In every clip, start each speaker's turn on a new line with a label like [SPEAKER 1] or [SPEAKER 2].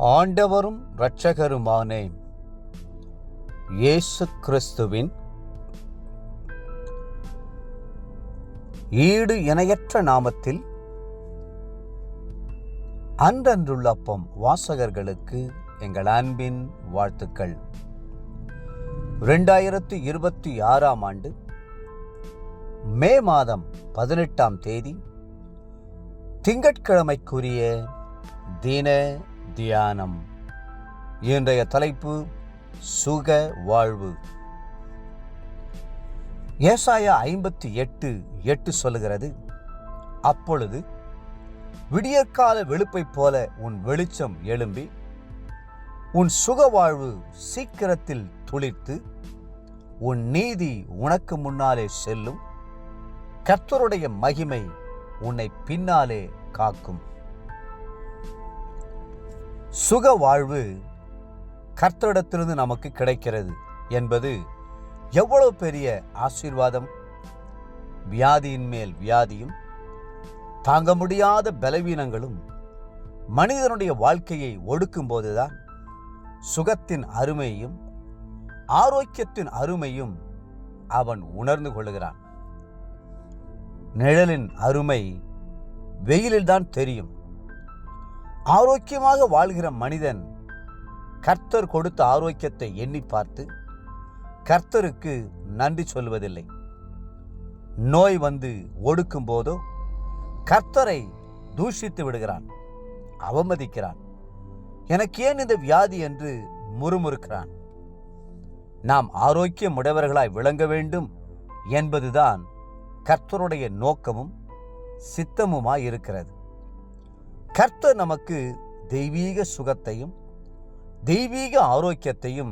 [SPEAKER 1] ஆண்டவரும் இரட்சகருமான இயேசு கிறிஸ்துவின் ஈடு இணையற்ற நாமத்தில் அன்றன்றுள்ள அப்பம் வாசகர்களுக்கு எங்கள் அன்பின் வாழ்த்துக்கள். 2026 ஆண்டு மே மாதம் 18ஆம் தேதி திங்கட்கிழமைக்குரிய தின தியானம். இன்றைய தலைப்பு சுக வாழ்வு. ஏசாயா 58:8 சொல்லுகிறது, அப்பொழுது விடியற்கால வெளுப்பைப் போல உன் வெளிச்சம் எழும்பி உன் சுக வாழ்வு சீக்கிரத்தில் துளிர்த்து உன் நீதி உனக்கு முன்னாலே செல்லும், கர்த்தருடைய மகிமை உன்னை பின்னாலே காக்கும். சுக வாழ்வு கர்த்தரிடத்திலிருந்து நமக்கு கிடைக்கிறது என்பது எவ்வளவு பெரிய ஆசீர்வாதம். வியாதியின் மேல் வியாதியும் தாங்க முடியாத பலவீனங்களும் மனிதனுடைய வாழ்க்கையை ஒடுக்கும் போதுதான் சுகத்தின் அருமையும் ஆரோக்கியத்தின் அருமையும் அவன் உணர்ந்து கொள்கிறான். நிழலின் அருமை வெயிலில்தான் தெரியும். ஆரோக்கியமாக வாழ்கிற மனிதன் கர்த்தர் கொடுத்த ஆரோக்கியத்தை எண்ணி பார்த்து கர்த்தருக்கு நன்றி சொல்வதில்லை. நோய் வந்து ஒடுக்கும் போதோ கர்த்தரை தூஷித்து விடுகிறான், அவமதிக்கிறான். எனக்கு ஏன் இந்த வியாதி என்று முறுமுறுக்கிறான். நாம் ஆரோக்கியம் உடையவர்களாய் விளங்க வேண்டும் என்பதுதான் கர்த்தருடைய நோக்கமும் சித்தமுமாய் இருக்கிறது. கர்த்தர் நமக்கு தெய்வீக சுகத்தையும் தெய்வீக ஆரோக்கியத்தையும்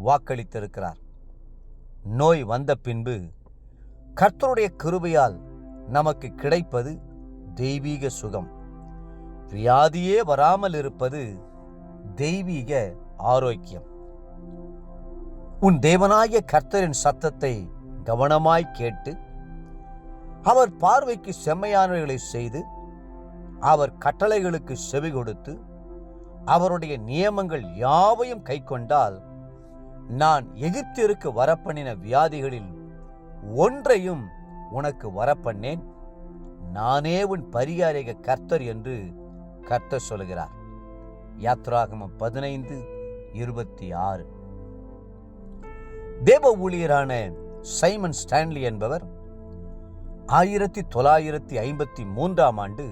[SPEAKER 1] வாக்களித்திருக்கிறார். நோய் வந்த பின்பு கர்த்தருடைய கிருபையால் நமக்கு கிடைப்பது தெய்வீக சுகம். வியாதியே வராமல் இருப்பது தெய்வீக ஆரோக்கியம். உன் தேவனாகிய கர்த்தரின் சத்தத்தை கவனமாய் கேட்டு அவர் பார்வைக்கு செம்மையானவைகளை செய்து அவர் கட்டளைகளுக்கு செவி கொடுத்து அவருடைய நியமங்கள் யாவையும் கைக்கொண்டால், நான் எகிப்திற்கு வரப்பண்ணின வியாதிகளில் ஒன்றையும் உனக்கு வரப்பண்ணேன், நானே உன் பரிகாரிக கர்த்தர் என்று கர்த்தர் சொல்கிறார். யாத்ராகமம் 15:26. தேவ ஊழியரான சைமன் ஸ்டான்லி என்பவர் 1953ஆம் ஆண்டு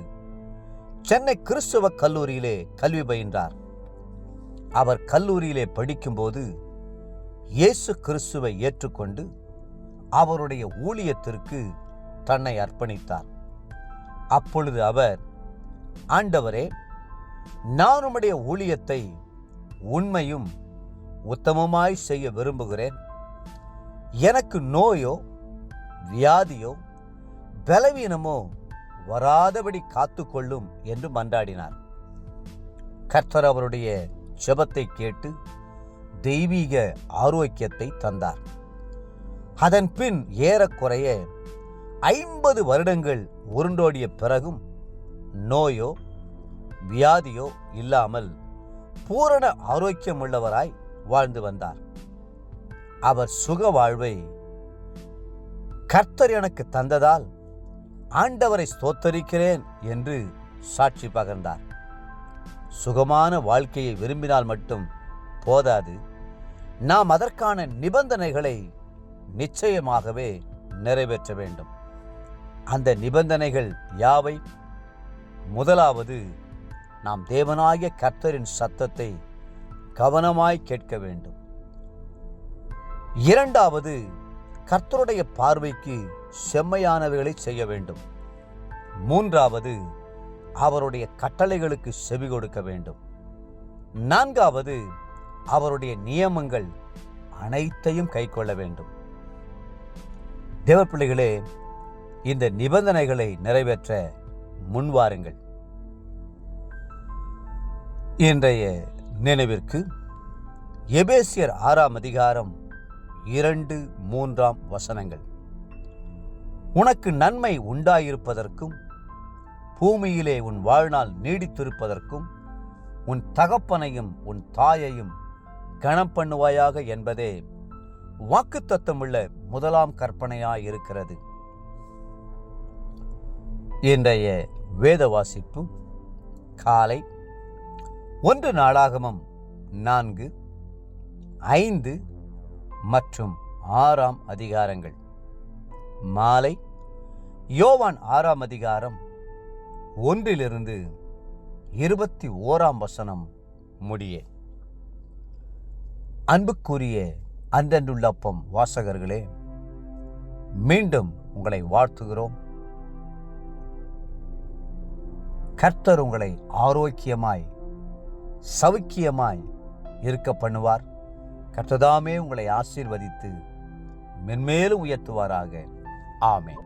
[SPEAKER 1] சென்னை கிறிஸ்தவ கல்லூரியிலே கல்வி பயின்றார். அவர் கல்லூரியிலே படிக்கும்போது இயேசு கிறிஸ்துவை ஏற்றுக்கொண்டு அவருடைய ஊழியத்திற்கு தன்னை அர்ப்பணித்தார். அப்பொழுது அவர், ஆண்டவரே, நான் உம்முடைய ஊழியத்தை உண்மையும் உத்தமமாய் செய்ய விரும்புகிறேன். எனக்கு நோயோ வியாதியோ பலவீனமோ வராதபடி காத்துக்கொள்ளும் என்று மன்றாடினார். கர்த்தர் அவருடைய ஜெபத்தை கேட்டு தெய்வீக ஆரோக்கியத்தை தந்தார். அதன் பின் ஏறக்குறைய 50 வருடங்கள் உருண்டோடிய பிறகும் நோயோ வியாதியோ இல்லாமல் பூரண ஆரோக்கியமுள்ளவராய் வாழ்ந்து வந்தார். அவர் சுக வாழ்வை கர்த்தர் எனக்கு தந்ததால் ஆண்டவரை ஸ்தோத்தரிக்கிறேன் என்று சாட்சி பகர்ந்தார். சுகமான வாழ்க்கையை விரும்பினால் மட்டும் போதாது, நாம் அதற்கான நிபந்தனைகளை நிச்சயமாகவே நிறைவேற்ற வேண்டும். அந்த நிபந்தனைகள் யாவை? முதலாவது, நாம் தேவனாகிய கர்த்தரின் சத்தத்தை கவனமாய் கேட்க வேண்டும். இரண்டாவது, கர்த்தருடைய பார்வைக்கு செம்மையானவைகளை செய்ய வேண்டும். மூன்றாவது, அவருடைய கட்டளைகளுக்கு செவி கொடுக்க வேண்டும். நான்காவது, அவருடைய நியமங்கள் அனைத்தையும் கைக்கொள்ள வேண்டும். தேவப்பிள்ளைகளே, இந்த நிபந்தனைகளை நிறைவேற்ற முன்வாருங்கள். இன்றைய நினைவிற்கு எபேசியர் 6ஆம் அதிகாரம் 2-3 வசனங்கள். உனக்கு நன்மை உண்டாயிருப்பதற்கும் பூமியிலே உன் வாழ்நாள் நீடித்திருப்பதற்கும் உன் தகப்பனையும் உன் தாயையும் கனம் பண்ணுவாயாக என்பதே வாக்குத்தத்தமுள்ள முதலாம் கற்பனையாயிருக்கிறது. இன்றைய வேத வாசிப்பு காலை 1 நாளாகமம் 4, 5 மற்றும் 6 அதிகாரங்கள். மாலை யோவான் 6 அதிகாரம் 1 21 முடிய. அன்புக்குரிய அன்றன்றுள்ளப்பம் வாசகர்களே, மீண்டும் உங்களை வாழ்த்துகிறோம். கர்த்தர் உங்களை ஆரோக்கியமாய் சௌக்கியமாய் இருக்க பண்ணுவார். கர்த்ததாமே உங்களை ஆசீர்வதித்து மென்மேலும் உயர்த்துவாராக. ஆமென்.